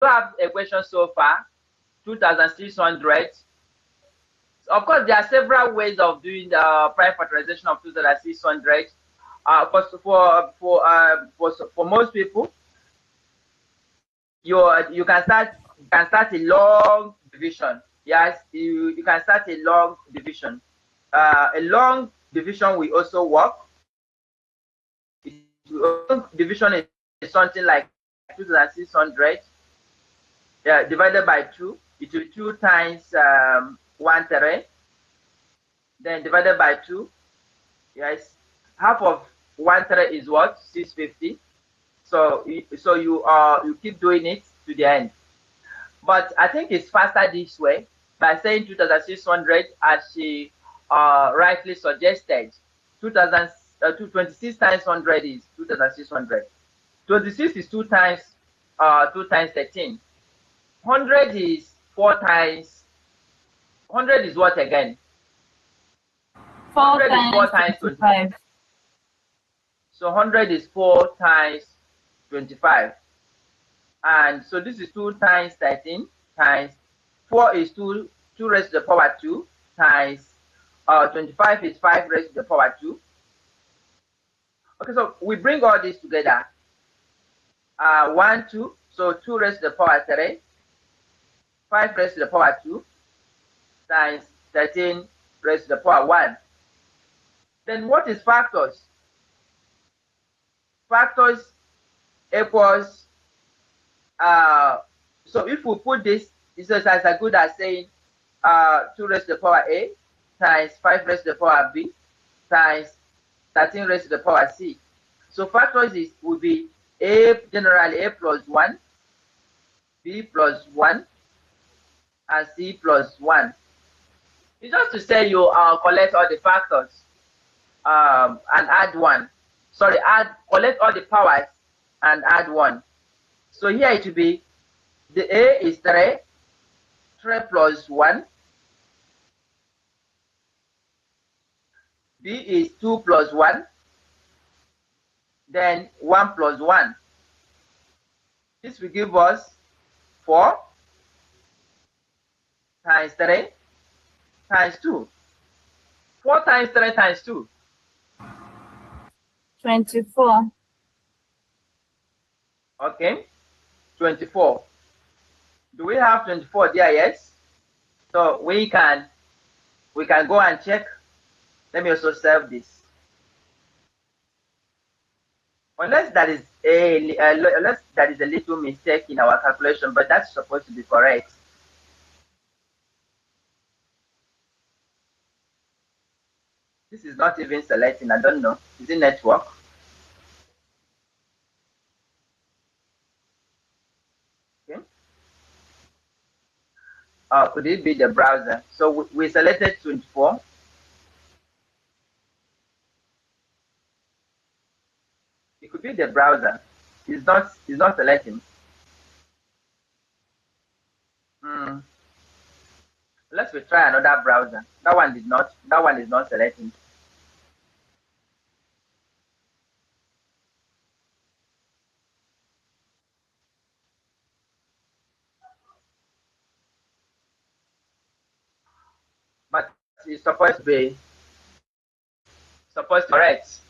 have a question so far, 2,600. Of course, there are several ways of doing the prime factorization of 2,600. For most people, you can start a long division. Yes, you can start a long division. A long division will also work. Division is something like 2,600 divided by 2. It will be 2 times 1/3. Then divided by 2. Yes, half of 1/3 is what? 650. So you keep doing it to the end. But I think it's faster this way by saying 2,600, as she rightly suggested. 26 times 100 is 2,600. 26 is 2 times 13. 100 is 4 times. 100 is what again? 4 times 4 times 25. So 100 is 4 times 25. And so this is 2 times 13 times 4 is 2 raised to the power 2 times 25 is 5 raised to the power 2. Okay, so we bring all this together. 1, 2, so 2 raised to the power 3, 5 raised to the power 2 times 13 raised to the power 1. Then what is factors? Factors equals, so if we put this, it's as good as saying 2 raised to the power a times 5 raised to the power b times 13 raised to the power c. So factors would be generally a plus 1, b plus 1, and c plus 1. It's just to say you collect all the factors and add 1. Sorry, collect all the powers and add 1. So here it will be, the a is 3 plus 1, b is 2 plus 1, then 1 plus 1. This will give us 4 times 3 times 2. 4 times 3 times 2. 24. Okay, 24. Do we have 24 there? Yes. So we can go and check. Let me also save this. Unless that is a little mistake in our calculation, but that's supposed to be correct. This is not even selecting. I don't know. Is it network? Okay. Could it be the browser? So we selected 24. It could be the browser. It's not selecting. Let's try another browser. That one is not selecting. But it's supposed to be correct.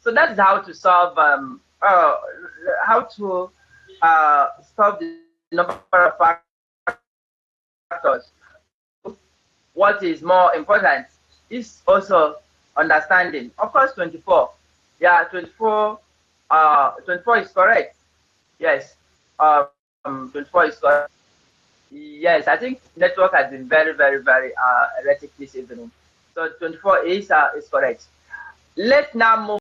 So that is how to solve solve the number of factors. What is more important is also understanding. Of course, 24. Yeah, 24. 24 is correct. Yes. 24 is correct. Yes, I think network has been very, very, very erratic this evening. So 24 is correct. Let's now move